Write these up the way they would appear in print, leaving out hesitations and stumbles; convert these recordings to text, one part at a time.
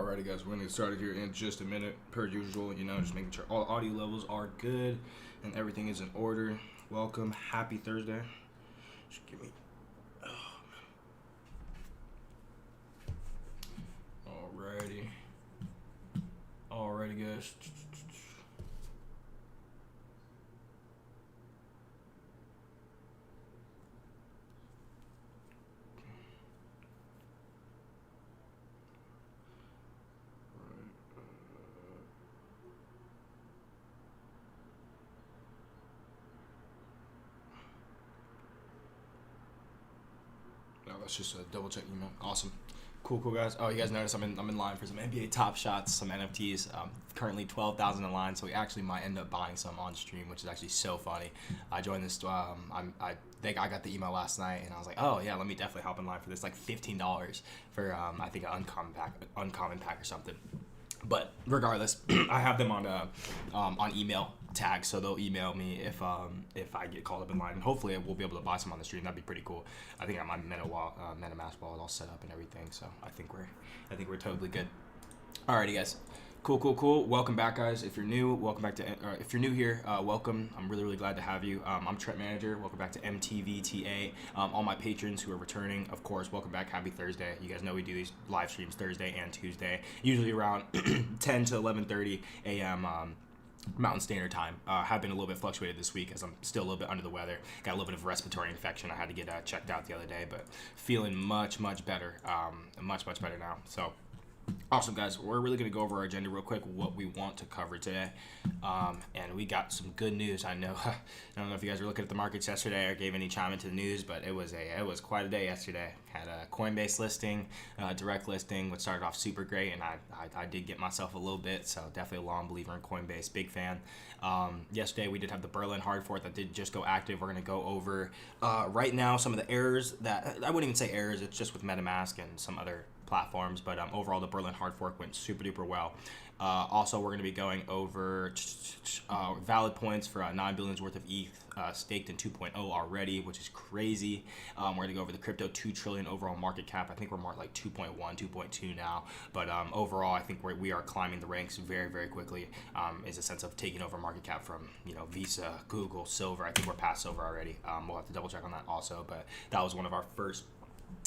Alrighty, guys, we're gonna get started here in just a minute, per usual. Just making sure all audio levels are good and everything is in order. Welcome, happy Thursday. Just give me. Alrighty, guys. Let's just double check email. Awesome. Cool, guys. Oh, you guys notice I'm in line for some NBA Top Shots, some NFTs. Currently 12,000 in line, so we actually might end up buying some on stream, which is actually so funny. I joined this. I think I got the email last night, and I was like, oh yeah, let me definitely hop in line for this. Like $15 for I think an uncommon pack or something. But regardless, I have them on email tags, so they'll email me if I get called up in line, and hopefully we'll be able to buy some on the stream. That'd be pretty cool. I think my MetaMask wallet all set up and everything, so I think we're totally good. Alrighty, guys. Cool. Welcome back, guys. If you're new, welcome back to. If you're new here, welcome. I'm really glad to have you. I'm Trent Manager. Welcome back to MTV TA. All my patrons who are returning, of course, welcome back. Happy Thursday. You guys know we do these live streams Thursday and Tuesday, usually around 10 to 11:30 a.m. Mountain Standard Time. Have been a little bit fluctuated this week as I'm still a little bit under the weather. Got a little bit of respiratory infection. I had to get checked out the other day, but feeling much better. Much better now. So. Awesome, guys. We're really going to go over our agenda real quick, what we want to cover today. And we got some good news. I don't know if you guys were looking at the markets yesterday or gave any chime into the news, but it was quite a day yesterday. Had a Coinbase listing, direct listing, which started off super great, and I did get myself a little bit, so definitely a long believer in Coinbase, big fan. Yesterday we did have the Berline HardFork that did just go active. We're going to go over right now some of the errors that, I wouldn't even say errors, it's just with MetaMask and some other platforms, but overall the Berline HardFork went super duper well. Also, we're going to be going over valid points for 9 billion worth of ETH staked in 2.0 already, which is crazy. We're going to go over the crypto 2 trillion overall market cap. I think we're more like 2.1, 2.2 now, but overall I think we are climbing the ranks very quickly. Is a sense of taking over market cap from Visa, Google, Silver. I think we're past Silver already. We'll have to double check on that also, but that was one of our first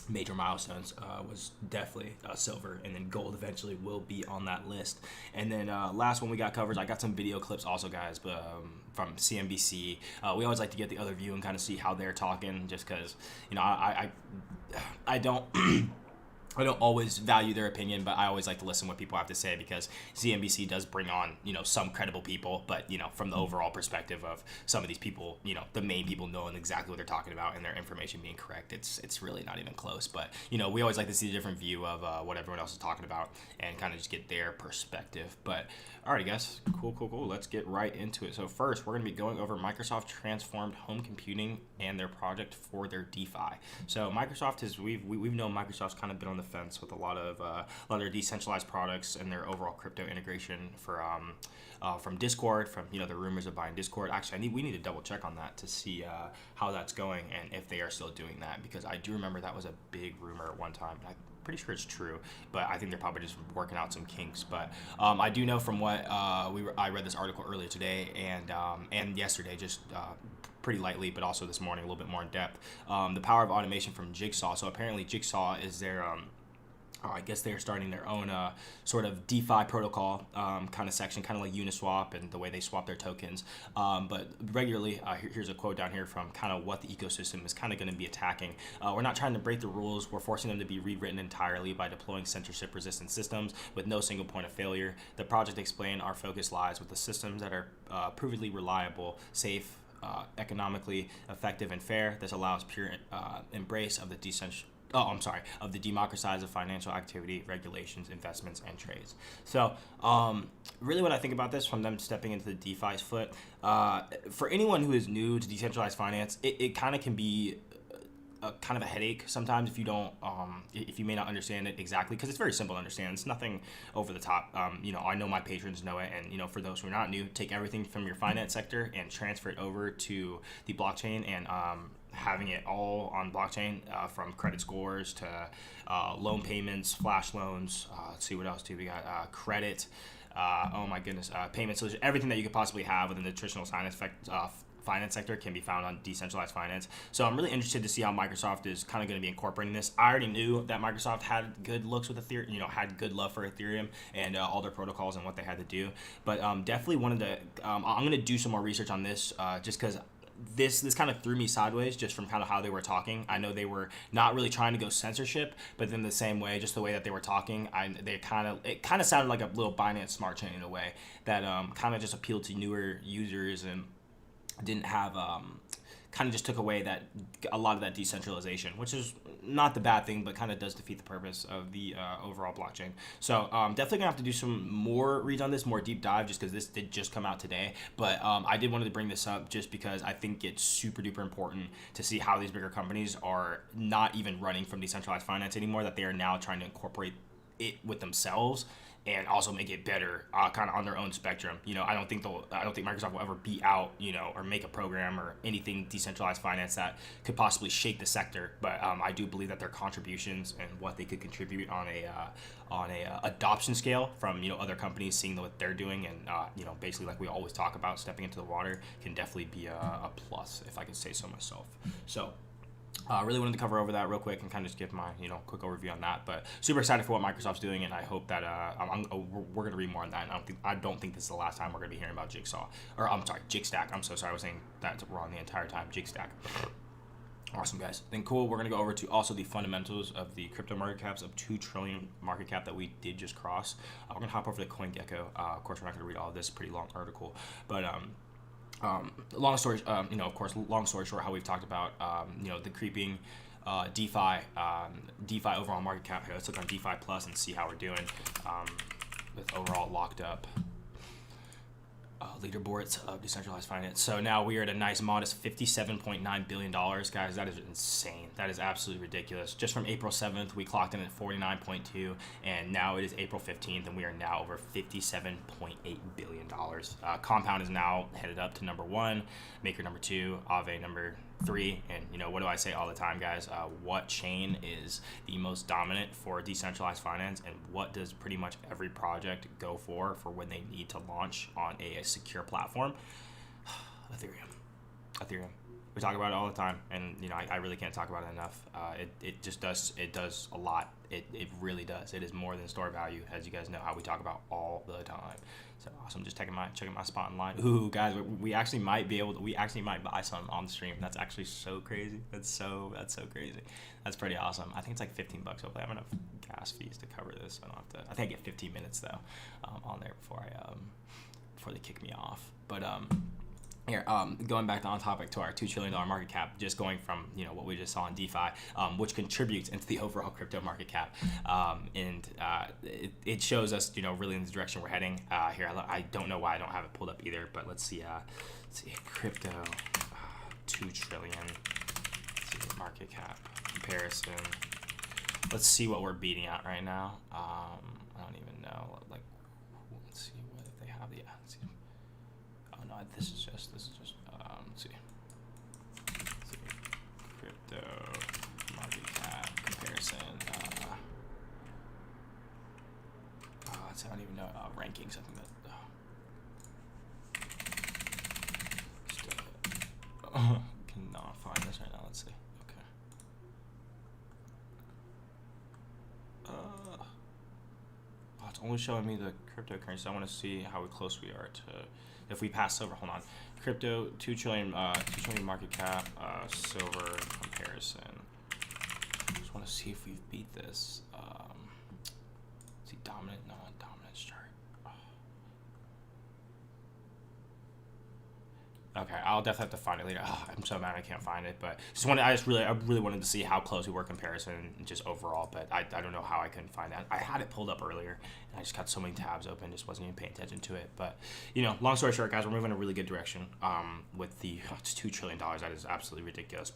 major milestones. Was definitely silver, and then gold eventually will be on that list. And then last one we got covered, I got some video clips also, guys, but from CNBC. We always like to get the other view and kind of see how they're talking, just because I don't I don't always value their opinion, but I always like to listen to what people have to say, because CNBC does bring on, some credible people, but, from the overall perspective of some of these people, the main people knowing exactly what they're talking about and their information being correct, it's really not even close. But, we always like to see a different view of what everyone else is talking about and kind of just get their perspective. But, alrighty, guys, cool. Let's get right into it. So first, we're going to be going over Microsoft transformed home computing and their project for their DeFi. So Microsoft we've known Microsoft's kind of been on the fence with a lot of their decentralized products and their overall crypto integration from Discord, from the rumors of buying Discord. Actually, we need to double check on that to see how that's going and if they are still doing that, because I do remember that was a big rumor at one time. I'm pretty sure it's true, but I think they're probably just working out some kinks. But I do know from what I read this article earlier today and yesterday, just pretty lightly, but also this morning a little bit more in depth. The power of automation from Jigsaw. So apparently Jigsaw is their I guess they're starting their own sort of DeFi protocol kind of section, kind of like Uniswap and the way they swap their tokens. But regularly, here's a quote down here from kind of what the ecosystem is kind of going to be attacking. We're not trying to break the rules. We're forcing them to be rewritten entirely by deploying censorship-resistant systems with no single point of failure. The project explained our focus lies with the systems that are provenly reliable, safe, economically effective, and fair. This allows pure embrace of the democratization of financial activity, regulations, investments, and trades. So really when I think about this, from them stepping into the DeFi's foot, for anyone who is new to decentralized finance, it kind of can be kind of a headache sometimes if you don't, if you may not understand it exactly, because it's very simple to understand. It's nothing over the top. I know my patrons know it, and for those who are not new, take everything from your finance sector and transfer it over to the blockchain and having it all on blockchain, from credit scores to loan payments, flash loans. Let's see what else do we got. Credit. Oh my goodness. Payment solution. Everything that you could possibly have within the traditional finance sector can be found on decentralized finance. So I'm really interested to see how Microsoft is kind of going to be incorporating this. I already knew that Microsoft had good looks with Ethereum, had good love for Ethereum and all their protocols and what they had to do. But definitely wanted to, I'm going to do some more research on this just because this kind of threw me sideways just from kind of how they were talking. I know they were not really trying to go censorship, but then the same way, just the way that they were talking, it kind of sounded like a little Binance Smart Chain in a way that kind of just appealed to newer users and didn't have kind of just took away that a lot of that decentralization, which is not the bad thing, but kind of does defeat the purpose of the overall blockchain. So definitely gonna have to do some more reads on this, more deep dive, just because this did just come out today. But I did wanted to bring this up just because I think it's super duper important to see how these bigger companies are not even running from decentralized finance anymore, that they are now trying to incorporate it with themselves and also make it better, kind of on their own spectrum. I don't think Microsoft will ever be out, or make a program or anything decentralized finance that could possibly shake the sector. But I do believe that their contributions and what they could contribute on a adoption scale from other companies seeing what they're doing and basically like we always talk about stepping into the water can definitely be a plus, if I could say so myself. So. Really wanted to cover over that real quick and kind of just give my quick overview on that, but super excited for what Microsoft's doing, and I hope that we're gonna read more on that. And I don't think this is the last time we're gonna be hearing about Jigstack. I'm so sorry, I was saying that wrong the entire time. Jigstack. Awesome, guys. Then cool. We're gonna go over to also the fundamentals of the crypto market caps of 2 trillion market cap that we did just cross. We're gonna hop over to CoinGecko. Of course, we're not gonna read all of this. Pretty long article, but long story short, how we've talked about, the creeping DeFi overall market cap. Here, let's look on DeFi Plus and see how we're doing with overall locked up leaderboards of decentralized finance. So now we are at a nice modest $57.9 billion, guys. That is insane. That is absolutely ridiculous. Just from April 7th, we clocked in at 49.2, and now it is April 15th, and we are now over $57.8 billion. Compound is now headed up to number 1, Maker number 2, Aave number 3, and what do I say all the time, guys? What chain is the most dominant for decentralized finance, and what does pretty much every project go for when they need to launch on a secure platform? Ethereum. We talk about it all the time, and I really can't talk about it enough. It does a lot. It really does. It is more than store value, as you guys know how we talk about all the time. So awesome. Just checking my spot in line. Ooh, guys, we actually might buy some on the stream. That's actually so crazy. That's so crazy. That's pretty awesome. I think it's like $15. Hopefully I have enough gas fees to cover this. I think I get 15 minutes though on there before they kick me off. But here, going back on topic to our $2 trillion market cap, just going from what we just saw in DeFi, which contributes into the overall crypto market cap, and it shows us really in the direction we're heading. Here, I don't know why I don't have it pulled up either, but let's see crypto 2 trillion. Let's see market cap comparison. Let's see what we're beating at right now. I don't even know. Let's see what they have. Yeah. Let's see. Oh no, this is just. Let's see. Crypto market cap comparison. I don't even know rankings. I think that. Cannot find this right now. Let's see. Okay. It's only showing me the cryptocurrency. I want to see how close we are to. If we pass silver, hold on. Crypto 2 trillion market cap, silver comparison. Just want to see if we've beat this. See dominant, non-dominance chart. Okay, I'll definitely have to find it later. I'm so mad I can't find it, but I really wanted to see how close we were comparison just overall, but I don't know how I couldn't find that. I had it pulled up earlier, and I just got so many tabs open, just wasn't even paying attention to it. But long story short, guys, we're moving in a really good direction with the $2 trillion. That is absolutely ridiculous.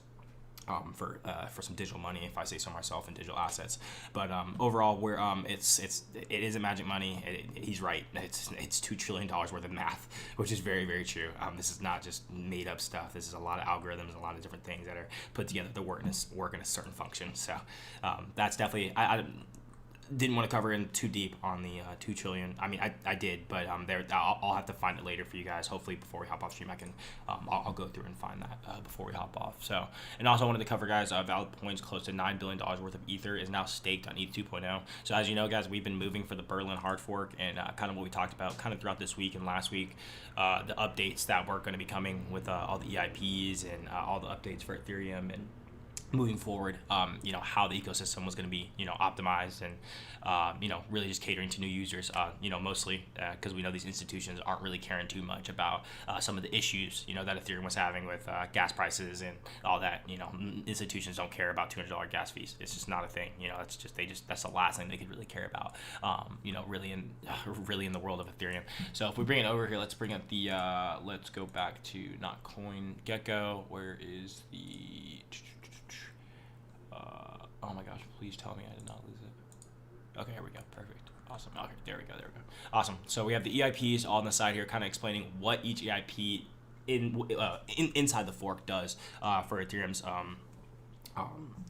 for some digital money, if I say so myself, and digital assets. But overall, we're it isn't magic money. He's right. It's $2 trillion worth of math, which is very, very true. This is not just made up stuff. This is a lot of algorithms, a lot of different things that are put together to work in a certain function. So that's definitely I didn't want to cover in too deep on the 2 trillion. I mean, I did, but I'll have to find it later for you guys. Hopefully, before we hop off stream, I can I'll go through and find that before we hop off. So, and also I wanted to cover, guys, Valid Points close to $9 billion worth of Ether is now staked on ETH 2.0. So as you know, guys, we've been moving for the Berline HardFork, and kind of what we talked about kind of throughout this week and last week, the updates that were going to be coming with all the EIPs and all the updates for Ethereum and moving forward, how the ecosystem was going to be, optimized and, really just catering to new users, mostly because we know these institutions aren't really caring too much about some of the issues, that Ethereum was having with gas prices and all that. Institutions don't care about $200 gas fees. It's just not a thing. That's the last thing they could really care about, really in the world of Ethereum. So if we bring it over here, let's bring up the, let's go back to not CoinGecko. Where is the... oh my gosh, please tell me I did not lose it. Okay, here we go. Perfect. Awesome. Okay, there we go. Awesome. So we have the EIPs all on the side here, kind of explaining what each EIP inside the fork does for Ethereum's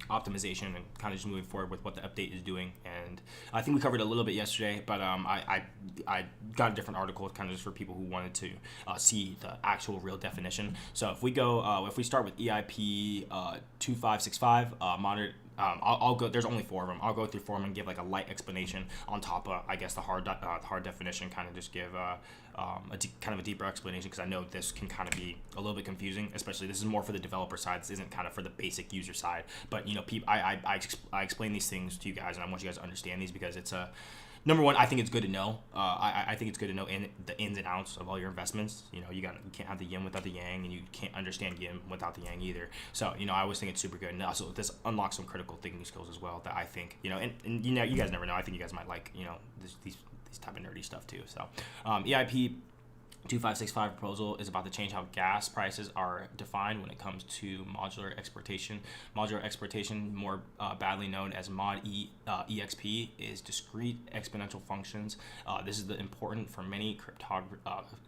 optimization, and kind of just moving forward with what the update is doing. And I think we covered a little bit yesterday, but I got a different article kind of just for people who wanted to see the actual real definition. So if we go, if we start with EIP 2565, monitor. I'll go. There's only 4 of them. I'll go through 4 of them and give like a light explanation on top of, I guess, the hard definition. Kind of just give kind of a deeper explanation, because I know this can kind of be a little bit confusing. Especially this is more for the developer side. This isn't kind of for the basic user side. But I explain these things to you guys, and I want you guys to understand these, because it's a number one, I think it's good to know. I think it's good to know the ins and outs of all your investments. You can't have the yin without the yang, and you can't understand yin without the yang either. So, I always think it's super good. And also, this unlocks some critical thinking skills as well that I think, and you guys never know. I think you guys might like, these type of nerdy stuff too. So, EIP 2565 proposal is about to change how gas prices are defined when it comes to modular exportation. Modular exportation, more badly known as EXP, is discrete exponential functions. This is important for many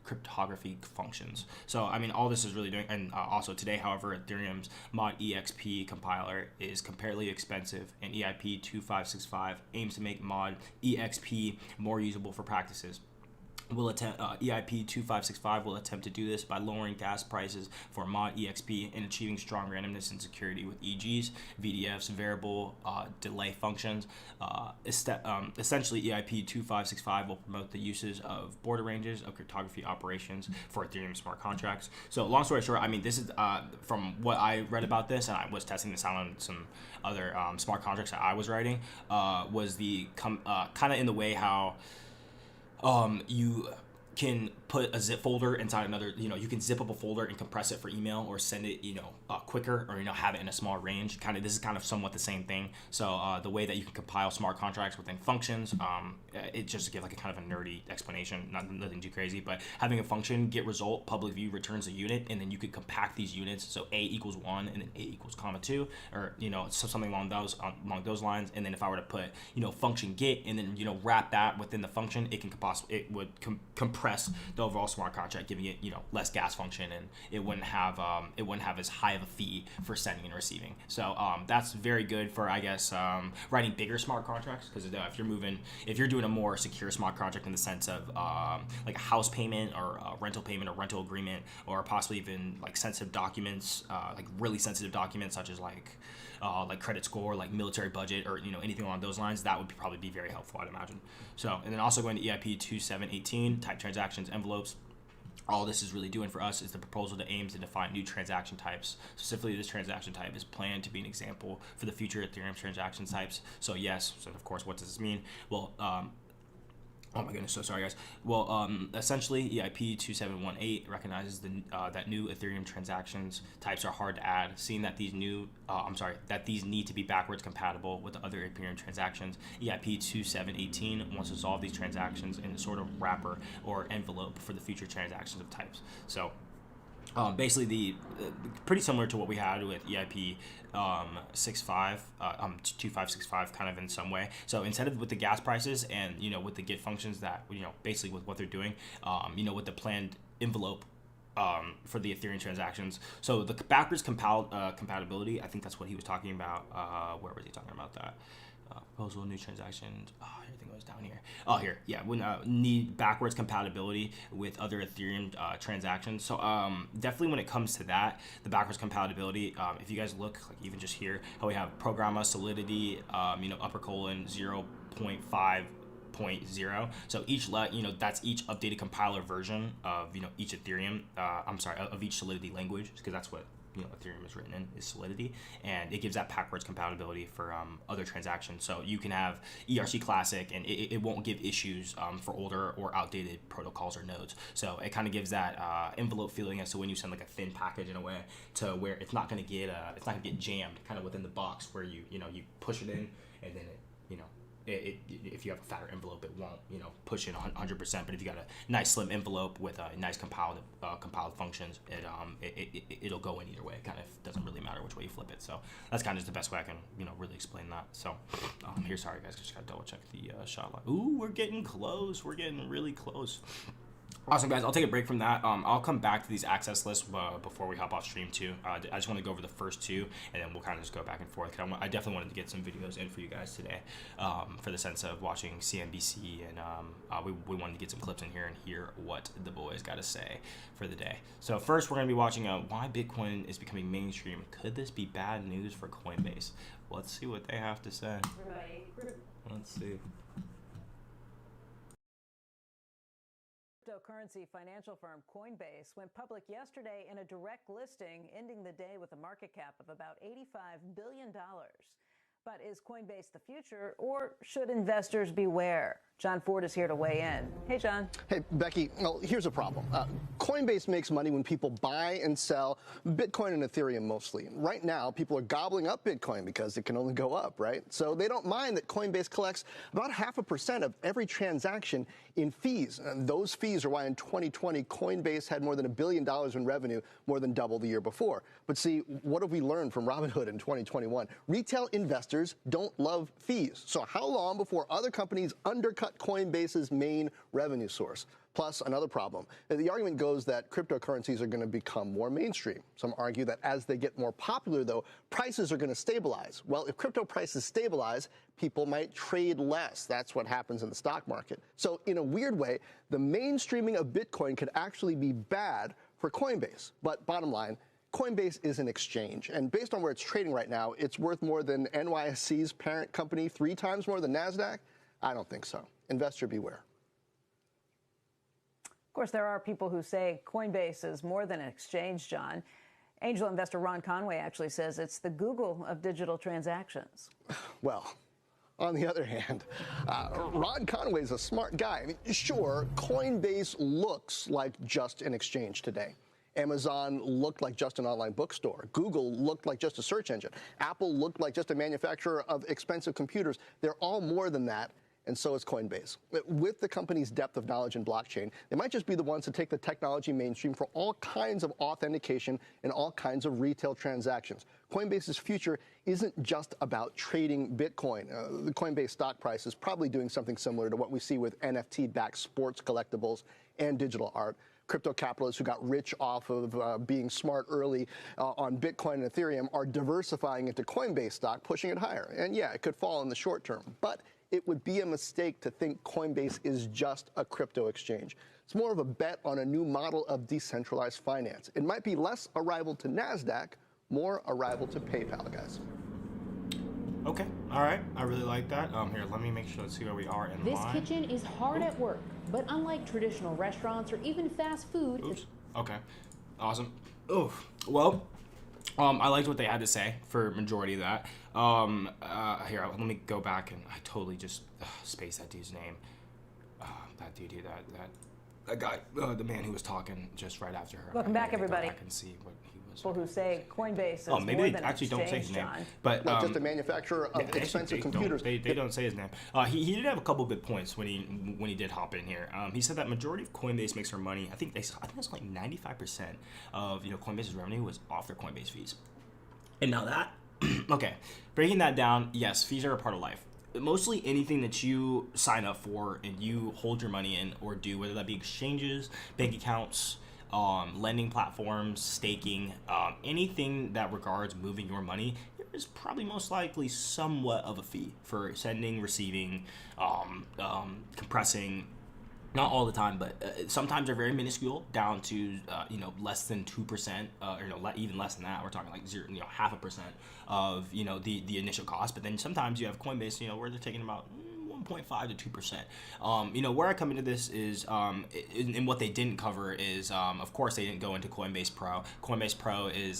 cryptography functions. So, all this is really doing, and also today, however, Ethereum's EXP compiler is comparatively expensive, and EIP 2565 aims to make EXP more usable for practices. EIP 2565 will attempt to do this by lowering gas prices for EXP and achieving strong randomness and security with EGs, VDFs, variable delay functions. Essentially, EIP 2565 will promote the uses of border ranges of cryptography operations for Ethereum smart contracts. So, long story short, this is from what I read about this, and I was testing this out on some other smart contracts that I was writing, was the kind of in the way how you can put a zip folder inside another, you can zip up a folder and compress it for email, or send it, quicker, or, have it in a small range. This is kind of somewhat the same thing. So the way that you can compile smart contracts within functions, it just to give like a kind of a nerdy explanation, nothing too crazy, but having a function get result public view returns a unit, and then you could compact these units. So A equals 1, and then A equals comma 2, or, so something along those lines. And then if I were to put, function get, and then, wrap that within the function, it would compress the overall smart contract, giving it, less gas function, and it wouldn't have as high of a fee for sending and receiving. So that's very good for, I guess, writing bigger smart contracts, because if you're doing a more secure smart contract in the sense of like a house payment, or a rental payment, or rental agreement, or possibly even like sensitive documents, like really sensitive documents such as like credit score, like military budget, or anything along those lines, that would probably be very helpful, I'd imagine. So, and then also going to EIP 2718, type transactions envelopes. All this is really doing for us is the proposal that aims to define new transaction types. Specifically, this transaction type is planned to be an example for the future Ethereum transaction types. So yes, so of course, what does this mean? Well, oh my goodness, so sorry guys. Well, essentially, EIP 2718 recognizes that new Ethereum transactions types are hard to add, seeing that these need to be backwards compatible with the other Ethereum transactions. EIP 2718 wants to solve these transactions in a sort of wrapper or envelope for the future transactions of types. So, Basically, pretty similar to what we had with EIP 2565, kind of in some way. So instead of with the gas prices and with the get functions that basically with what they're doing, with the planned envelope for the Ethereum transactions. So the backwards compatibility, I think that's what he was talking about. Where was he talking about that? Proposal, new transactions. Oh, everything goes down here. Oh, here. Yeah, we need backwards compatibility with other Ethereum transactions. So definitely when it comes to that, the backwards compatibility, if you guys look, like even just here, how we have Programma Solidity, upper colon 0.5.0. So each that's each updated compiler version of each Ethereum. Of each Solidity language, because that's what Ethereum is written in, is Solidity, and it gives that backwards compatibility for other transactions. So you can have ERC Classic, and it won't give issues for older or outdated protocols or nodes. So it kind of gives that envelope feeling as to when you send like a thin package in a way to where it's not going to get jammed kind of within the box, where you push it in and then if you have a fatter envelope, it won't push in 100%. But if you got a nice slim envelope with nice compiled functions, it'll go in either way. It kind of doesn't really matter which way you flip it. So that's kind of just the best way I can really explain that. So here, sorry guys, just gotta double check the shot line. Ooh, we're getting close. We're getting really close. Awesome, guys. I'll take a break from that. I'll come back to these access lists before we hop off stream too. I just want to go over the first two, and then we'll kind of just go back and forth. Cause I definitely wanted to get some videos in for you guys today, for the sense of watching CNBC, and we wanted to get some clips in here and hear what the boys got to say for the day. So first, we're going to be watching why Bitcoin is becoming mainstream. Could this be bad news for Coinbase? Let's see what they have to say. Let's see. Cryptocurrency financial firm Coinbase went public yesterday in a direct listing, ending the day with a market cap of about $85 billion. But is Coinbase the future, or should investors beware? John Ford is here to weigh in. Hey, John. Hey, Becky. Well, here's a problem. Coinbase makes money when people buy and sell Bitcoin and Ethereum mostly. Right now, people are gobbling up Bitcoin because it can only go up, right? So they don't mind that Coinbase collects about 0.5% of every transaction in fees. And those fees are why in 2020, Coinbase had more than $1 billion in revenue, more than double the year before. But see, what have we learned from Robinhood in 2021? Retail investors don't love fees. So how long before other companies undercut Coinbase's main revenue source? Plus, another problem. The argument goes that cryptocurrencies are going to become more mainstream. Some argue that as they get more popular, though, prices are going to stabilize. Well, if crypto prices stabilize, people might trade less. That's what happens in the stock market. So in a weird way, the mainstreaming of Bitcoin could actually be bad for Coinbase. But bottom line, Coinbase is an exchange, and based on where it's trading right now, it's worth more than NYSE's parent company, 3 times more than NASDAQ? I don't think so. Investor beware. Of course, there are people who say Coinbase is more than an exchange, John. Angel investor Ron Conway actually says it's the Google of digital transactions. Well, on the other hand, Ron Conway's a smart guy. I mean, sure, Coinbase looks like just an exchange today. Amazon looked like just an online bookstore. Google looked like just a search engine. Apple looked like just a manufacturer of expensive computers. They're all more than that, and so is Coinbase. With the company's depth of knowledge in blockchain, they might just be the ones to take the technology mainstream for all kinds of authentication and all kinds of retail transactions. Coinbase's future isn't just about trading Bitcoin. The Coinbase stock price is probably doing something similar to what we see with NFT-backed sports collectibles and digital art. Crypto capitalists who got rich off of being smart early on Bitcoin and Ethereum are diversifying into Coinbase stock, pushing it higher. And yeah, it could fall in the short term, but it would be a mistake to think Coinbase is just a crypto exchange. It's more of a bet on a new model of decentralized finance. It might be less a rival to NASDAQ, more a rival to PayPal, guys. Okay, all right. I really like that. Here, let me make sure. Let's see where we are in This line. kitchen is hard at work, but unlike traditional restaurants or even fast food. Oops. Okay, awesome. Oh, well, I liked what they had to say for majority of that. Here, let me go back, and I totally just spaced that dude's name. That dude here, that guy, the man who was talking just right after her. Welcome back, everybody. Go back and see what he People who say Coinbase is Oh, maybe more they than an actually don't say his exchange, name. John. But Not just a manufacturer of expensive computers. They don't say his name. He did have a couple good points when he did hop in here. He said that majority of Coinbase makes their money. I think it's like 95% of Coinbase's revenue was off their Coinbase fees. And now that, okay, breaking that down, yes, fees are a part of life. Mostly anything that you sign up for and you hold your money in or do, whether that be exchanges, bank accounts, lending platforms, staking, anything that regards moving your money, there is probably most likely somewhat of a fee for sending, receiving, compressing. Not all the time, but sometimes they're very minuscule, down to less than 2%, or even less than that. We're talking like 0.5% of the initial cost. But then sometimes you have Coinbase, where they're taking about 1.5 to 2%. Where I come into this is, in what they didn't cover is, of course, they didn't go into Coinbase Pro. Coinbase Pro is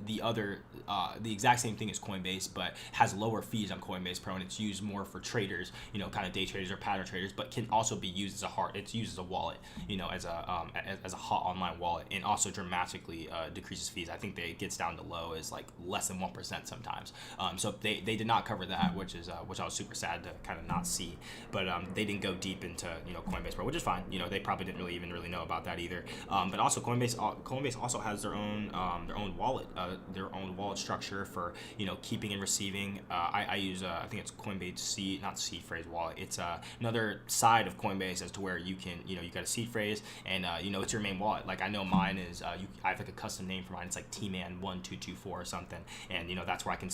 the exact same thing as Coinbase, but has lower fees on Coinbase Pro, and it's used more for traders, kind of day traders or pattern traders, but can also be used as it's used as a wallet, as a hot online wallet, and also dramatically decreases fees. I think it gets down to low is like less than 1% sometimes. So they did not cover that, which I was super sad to kind of not see, but they didn't go deep into Coinbase Pro, which is fine. They probably didn't really know about that either. But also Coinbase also has their own wallet structure for keeping and receiving. I use I think it's Coinbase not seed phrase wallet. It's another side of Coinbase as to where you can you got a seed phrase and it's your main wallet. Like I know mine is I have like a custom name for mine. It's like Tman1224 or something, and that's where I can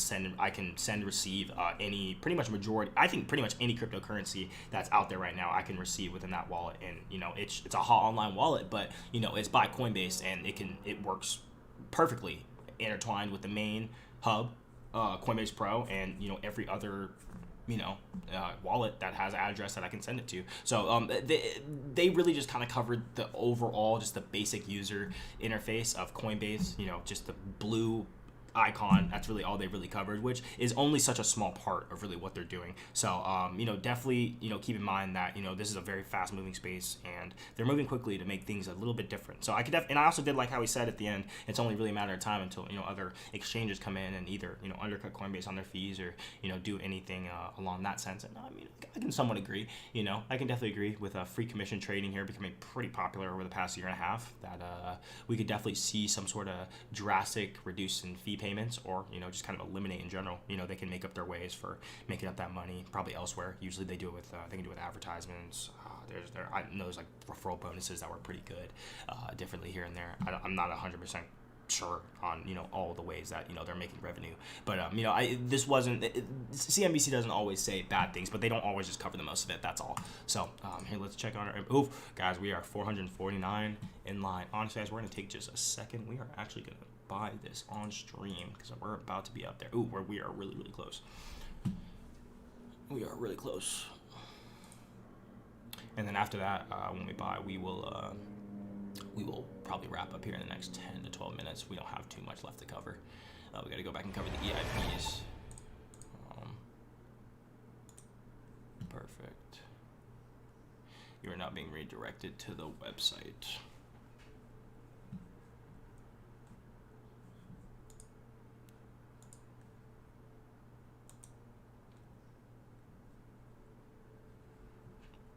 send receive pretty much any cryptocurrency that's out there right now I can receive within that wallet. And it's a hot online wallet, but it's by Coinbase, and it works perfectly intertwined with the main hub, Coinbase Pro, and every other wallet that has an address that I can send it to. So they really just kind of covered the overall, just the basic user interface of Coinbase, just the blue icon. That's really all they really covered, which is only such a small part of really what they're doing. So definitely keep in mind that this is a very fast moving space, and they're moving quickly to make things a little bit different. So and I also did like how he said at the end, it's only really a matter of time until other exchanges come in and either undercut Coinbase on their fees or do anything along that sense. And I can somewhat agree. I can definitely agree with free commission trading here becoming pretty popular over the past year and a half, that we could definitely see some sort of drastic reduce in fee payments, or just kind of eliminate in general. They can make up their ways for making up that money probably elsewhere. Usually they do it with they can do it with advertisements. I know there's like referral bonuses that were pretty good, differently here and there. I'm not 100% sure on all the ways that they're making revenue, but this wasn't CNBC doesn't always say bad things, but they don't always just cover the most of it. That's all. So here, let's check on our guys, we are 449 in line. Honestly, guys, we're gonna take just a second. We are actually gonna buy this on stream because we're about to be up there. We are really close. We are really close. And then after that, when we buy, we will probably wrap up here in the next 10 to 12 minutes. We don't have too much left to cover. We got to go back and cover the EIPs. Perfect. You are now being redirected to the website.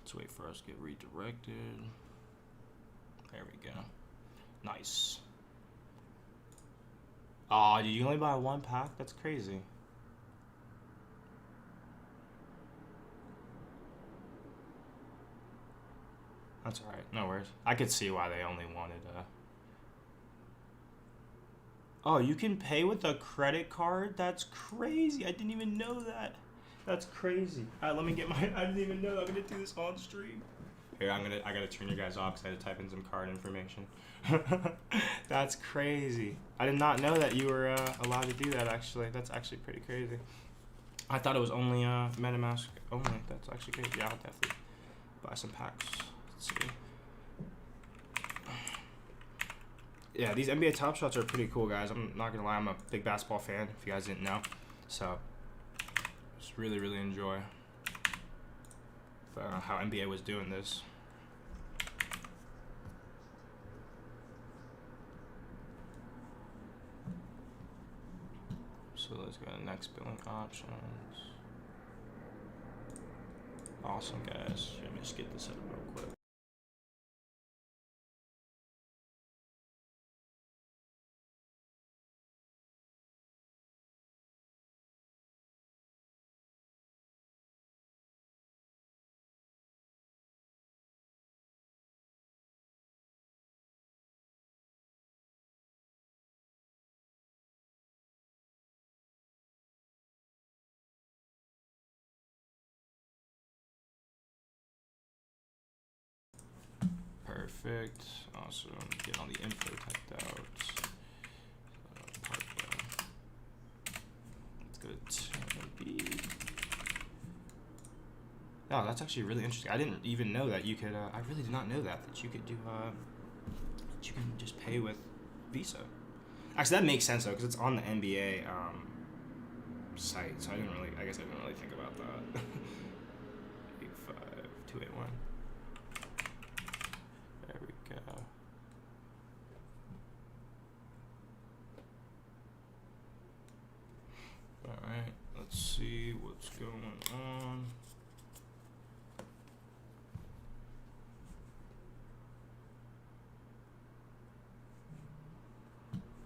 Let's wait for us to get redirected. There we go. Nice. Aw, did you only buy one pack? That's crazy. That's alright, no worries. I could see why they only wanted Oh, you can pay with a credit card? That's crazy. I didn't even know that. That's crazy. Alright, let me get I didn't even know I'm gonna do this on stream. Here, I gotta turn you guys off because I had to type in some card information. That's crazy. I did not know that you were allowed to do that, actually. That's actually pretty crazy. I thought it was only MetaMask only. That's actually crazy. Yeah, I'll definitely buy some packs. Let's see. Yeah, these NBA Top Shots are pretty cool, guys. I'm not gonna lie, I'm a big basketball fan, if you guys didn't know. So, just really enjoy how NBA was doing this. So let's go to next billing options. Awesome, guys. Let me just get this set up real quick. Perfect. Awesome. Get all the info typed out. Let's go to TMB. Oh, that's actually really interesting. I didn't even know that you could. I really did not know that you could do. That you can just pay with Visa. Actually, that makes sense though, because it's on the NBA site. So I didn't really. I guess I didn't really think about that. 85281. There we go. All right. Let's see what's going on.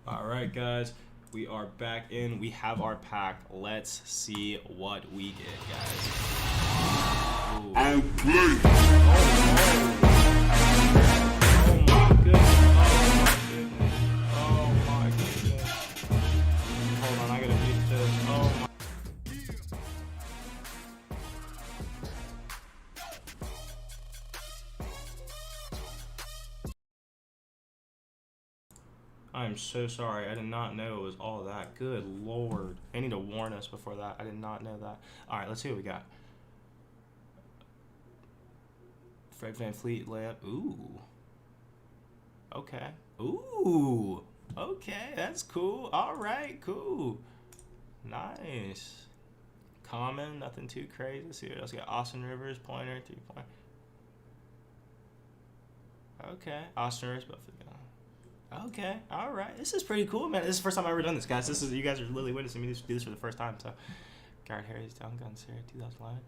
All right, guys, we are back in. We have our pack. Let's see what we get, guys. Ooh. I'll play. Oh my goodness. Oh my goodness. Hold on, I gotta mute this. Oh my. I'm so sorry. I did not know it was all that. Good Lord. They need to warn us before that. I did not know that. All right, let's see what we got. Fred VanVleet layup. Ooh. Okay. Ooh. Okay, that's cool. All right, cool. Nice. Common, nothing too crazy. Let's see what else we got. Austin Rivers, pointer, 3-point. Okay. Austin Rivers, both of them. Okay, all right. This is pretty cool, man. This is the first time I've ever done this, guys. This is, you guys are literally witnessing me do this for the first time. So, Garrett Harris, Down Gun Series 2011.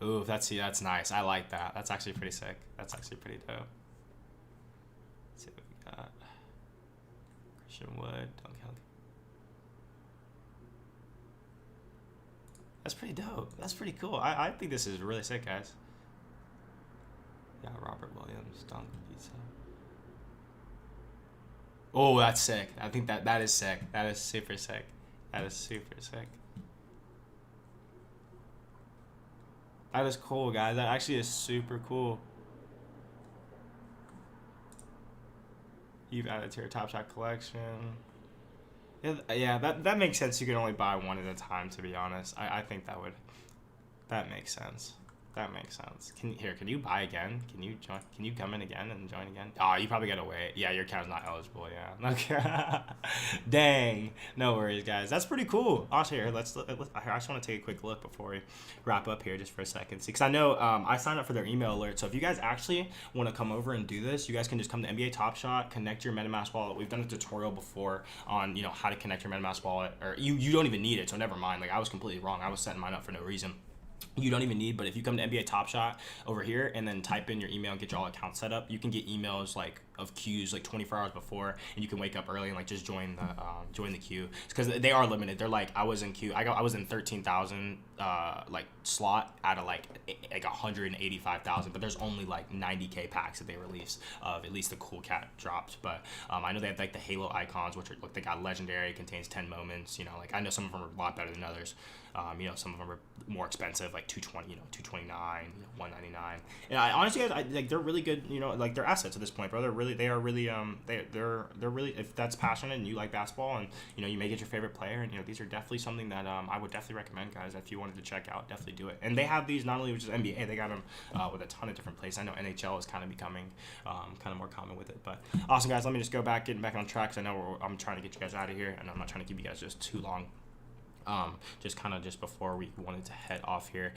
Ooh, that's nice. I like that. That's actually pretty sick. That's actually pretty dope. Let's see what we got. Christian Wood, Duncan. That's pretty dope. That's pretty cool. I think this is really sick, guys. Yeah, Robert Williams, Duncan Pizza. Oh, that's sick. I think that is sick. That is super sick. That is super sick. That is cool, guys. That actually is super cool. You've added to your Top Shot collection. Yeah, that makes sense. You can only buy one at a time, to be honest. I think that makes sense. That makes sense. Can you buy again? Can you join? Can you come in again and join again? Oh, you probably gotta wait. Yeah, your account's not eligible. Yeah. Okay. Dang. No worries, guys. That's pretty cool. Also, here, I just want to take a quick look before we wrap up here, just for a second, because I know I signed up for their email alert. So if you guys actually want to come over and do this, you guys can just come to NBA Top Shot, connect your MetaMask wallet. We've done a tutorial before on how to connect your MetaMask wallet, or you don't even need it. So never mind. Like, I was completely wrong. I was setting mine up for no reason. You don't even need, but if you come to NBA Top Shot over here and then type in your email and get your all accounts set up, you can get emails like of queues like 24 hours before, and you can wake up early and like just join the queue, because they are limited. They're like, I was in queue. I was in 13,000 like slot out of like 185,000, but there's only like 90k packs that they release of at least the cool cat dropped. But I know they have like the Halo icons, which are, look, they got legendary, contains 10 moments. Like, I know some of them are a lot better than others. Some of them are more expensive, like 220, 229, 199. And I honestly, guys, like, they're really good. Like, they're assets at this point, bro. They're really, they're really, if that's passionate and you like basketball, and you make it your favorite player, and these are definitely something that I would definitely recommend, guys. If you wanted to check out, definitely do it. And they have these not only with just NBA, they got them with a ton of different places. I know NHL is kind of becoming kind of more common with it. But awesome, guys. Let me just getting back on track, because I know I'm trying to get you guys out of here, and I'm not trying to keep you guys just too long. just before we wanted to head off here.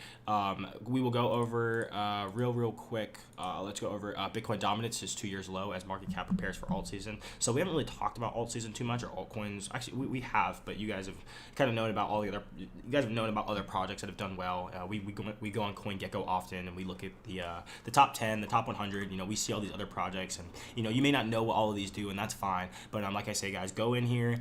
We will go over real quick. Let's go over Bitcoin dominance is 2 years low as market cap prepares for alt season. So we haven't really talked about alt season too much, or altcoins. Actually, we have, but you guys have kind of known about all the other. You guys have known about other projects that have done well. We go on CoinGecko often, and we look at the top 10, the top 100. We see all these other projects, and you may not know what all of these do, and that's fine. But like I say, guys, go in here.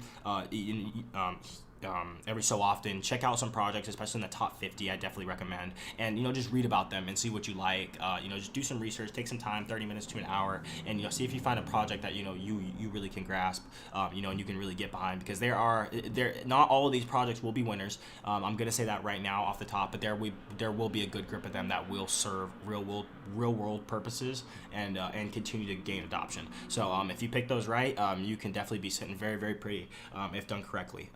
Every so often, check out some projects, especially in the top 50. I definitely recommend, and just read about them and see what you like. Just do some research, take some time, 30 minutes to an hour, and see if you find a project that you really can grasp, and you can really get behind, because not all of these projects will be winners. I'm gonna say that right now off the top, but there will be a good grip of them that will serve real world purposes and continue to gain adoption. So if you pick those right, you can definitely be sitting very, very pretty if done correctly.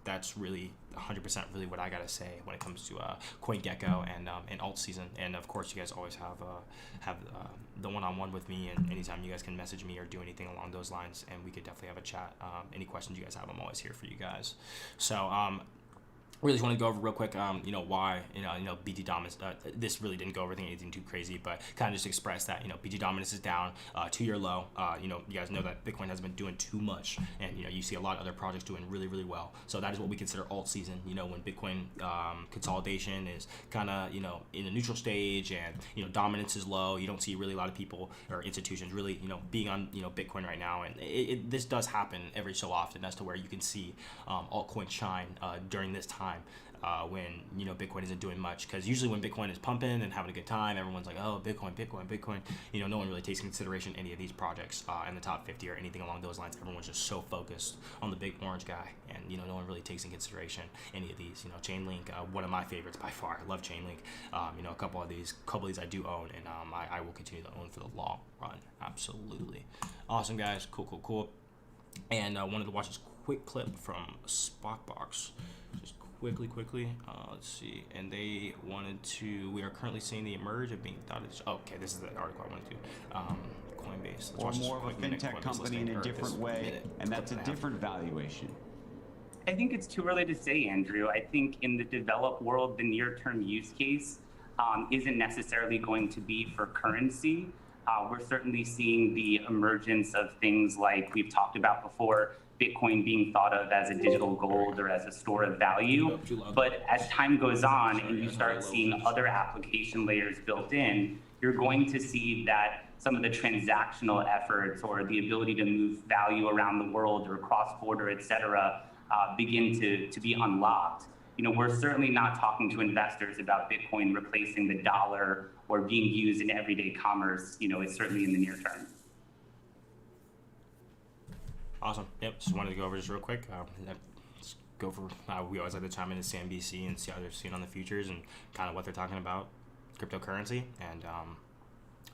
That's really 100% really what I gotta say when it comes to CoinGecko and alt season. And of course, you guys always have the one-on-one with me, and anytime you guys can message me or do anything along those lines, and we could definitely have a chat. Any questions you guys have, I'm always here for you guys. So really just want to go over real quick, why, BT dominance. This really didn't go over anything too crazy, but kind of just express that, BT dominance is down, 2-year low. You guys know that Bitcoin hasn't been doing too much, and you see a lot of other projects doing really, really well. So that is what we consider alt season. When Bitcoin consolidation is kind of in a neutral stage, and dominance is low. You don't see really a lot of people or institutions really being on Bitcoin right now, and this does happen every so often as to where you can see altcoins shine during this time. When Bitcoin isn't doing much, because usually when Bitcoin is pumping and having a good time, everyone's like, oh, Bitcoin. No one really takes into consideration any of these projects in the top 50 or anything along those lines. Everyone's just so focused on the big orange guy, and no one really takes into consideration any of these. Chainlink, one of my favorites by far. I love Chainlink. A couple of these I do own, and I will continue to own for the long run. Absolutely awesome, guys. Cool. And I wanted to watch this quick clip from Spockbox. Just quickly, let's see. And they wanted to, we are currently seeing the emerge of being thought of, okay, this is the article I wanted to, Coinbase. Or more of a fintech company in a different way, and that's a different valuation. I think it's too early to say, Andrew. I think in the developed world, the near-term use case isn't necessarily going to be for currency. We're certainly seeing the emergence of things like we've talked about before, Bitcoin being thought of as a digital gold or as a store of value. But as time goes on and you start seeing other application layers built in, you're going to see that some of the transactional efforts or the ability to move value around the world or cross-border, et cetera, begin to be unlocked. We're certainly not talking to investors about Bitcoin replacing the dollar or being used in everyday commerce. It's certainly in the near term. Awesome. Yep. Just wanted to go over this real quick. Let's go for. We always like to chime into CNBC and see how they're seeing on the futures and kind of what they're talking about, cryptocurrency, and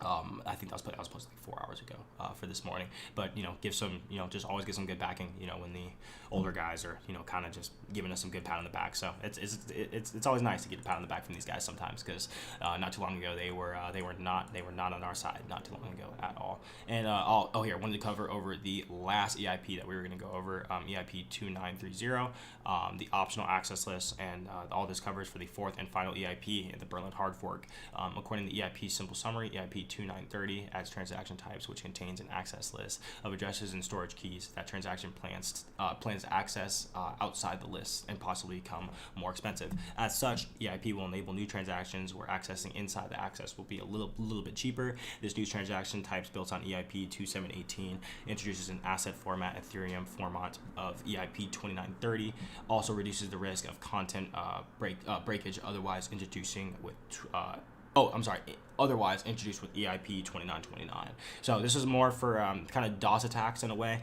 I think that was posted like 4 hours ago for this morning. But give some, just always give some good backing. When the older guys are, kind of just giving us some good pat on the back. So it's always nice to get a pat on the back from these guys sometimes, because not too long ago they were not on our side, not too long ago at all. And here I wanted to cover over the last EIP that we were going to go over, EIP 2930, the optional access list, and all this covers for the fourth and final EIP in the Berline HardFork. According to the EIP simple summary, EIP 2930 adds transaction types, which contains an access list of addresses and storage keys that transaction plans to access outside the list and possibly become more expensive. As such, EIP will enable new transactions where accessing inside the access will be a little bit cheaper. This new transaction types built on EIP 2718 introduces an asset format Ethereum format of EIP 2930, also reduces the risk of content breakage otherwise introduced with EIP 2929. So this is more for kind of DOS attacks in a way.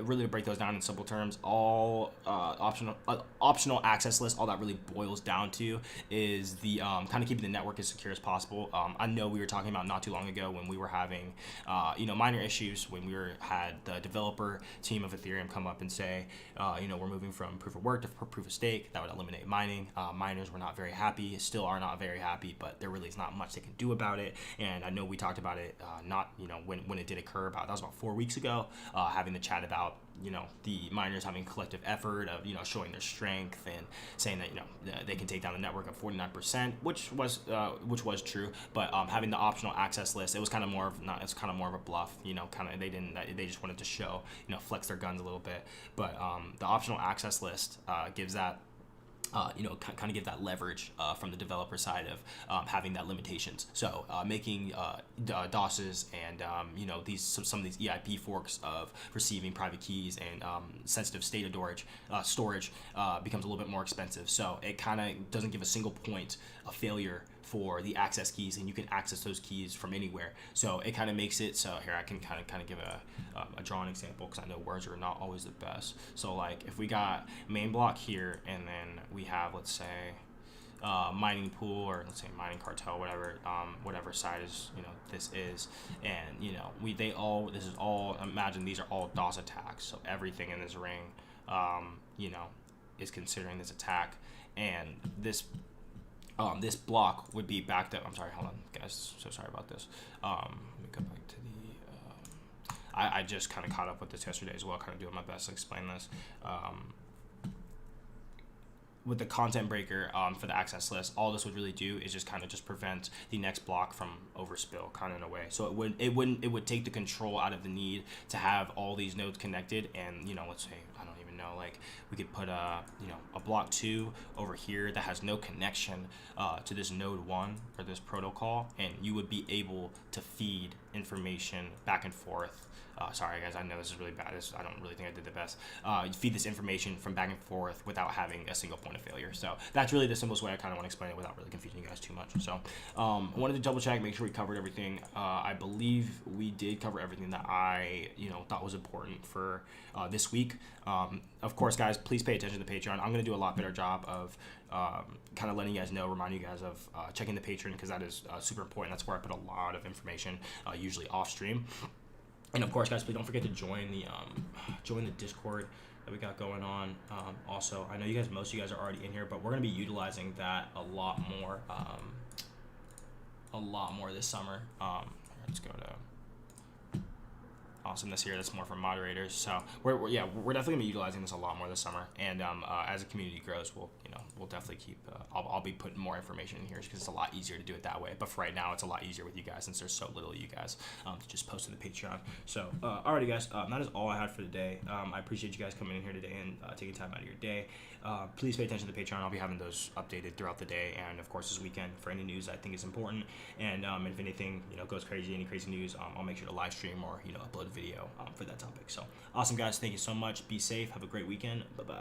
Really to break those down in simple terms, all optional access list, all that really boils down to is the kind of keeping the network as secure as possible. I know we were talking about not too long ago when we were having minor issues when we had the developer team of Ethereum come up and say, we're moving from proof of work to proof of stake. That would eliminate mining. Miners were not very happy, still are not very happy, but they're really really is not much they can do about it. And I know we talked about it, not, you know, when it did occur, that was about 4 weeks ago, having the chat about, you know, the miners having collective effort of, you know, showing their strength and saying that, you know, they can take down the network of 49%, which was true. But having the optional access list, it was kind of more of a bluff, you know, they just wanted to show, you know, flex their guns a little bit. But the optional access list gives that, you know, kind of give that leverage from the developer side of having that limitations. So making DOSes and you know, some of these EIP forks of receiving private keys and sensitive state of storage becomes a little bit more expensive. So it kind of doesn't give a single point of failure for the access keys, and you can access those keys from anywhere. So it kind of makes it so here I can kind of give a drawing example, because I know words are not always the best. So like if we got main block here, and then we have, let's say, mining pool, or let's say mining cartel, whatever side is, you know, this is, and you know, this is all, imagine these are all DOS attacks. So everything in this ring, you know, is considering this attack, and this block would be backed up. I'm sorry, hold on, guys. So sorry about this. Let me go back to the. I just kind of caught up with this yesterday as well, kind of doing my best to explain this. With the content breaker for the access list, all this would really do is just kind of just prevent the next block from overspill, kind of in a way. So it would take the control out of the need to have all these nodes connected, and you know, let's say, I don't even know, like we could put a block 2 over here that has no connection to this node 1 or this protocol, and you would be able to feed information back and forth. Sorry guys, I know this is really bad. I don't really think I did the best. You feed this information from back and forth without having a single point of failure. So that's really the simplest way I kind of want to explain it without really confusing you guys too much. So I wanted to double check, make sure we covered everything. I believe we did cover everything that I thought was important for this week. Of course, guys, please pay attention to the Patreon. I'm going to do a lot better job of kind of letting you guys know, reminding you guys of checking the Patreon, because that is super important. That's where I put a lot of information, usually off stream. And of course, guys, please don't forget to join the Discord that we got going on. Also, I know most of you guys are already in here, but we're going to be utilizing that a lot more this summer. Let's go to awesomeness here. That's more for moderators. So we're definitely going to be utilizing this a lot more this summer. And as the community grows, we'll definitely keep. I'll be putting more information in here because it's a lot easier to do it that way. But for right now, it's a lot easier with you guys since there's so little of you guys to just post in the Patreon. So alrighty, guys, that is all I had for today. I appreciate you guys coming in here today and taking time out of your day. Please pay attention to the Patreon. I'll be having those updated throughout the day, and of course this weekend for any news I think is important. And if anything goes crazy, any crazy news, I'll make sure to live stream or upload a video for that topic. So awesome, guys. Thank you so much. Be safe. Have a great weekend. Bye bye.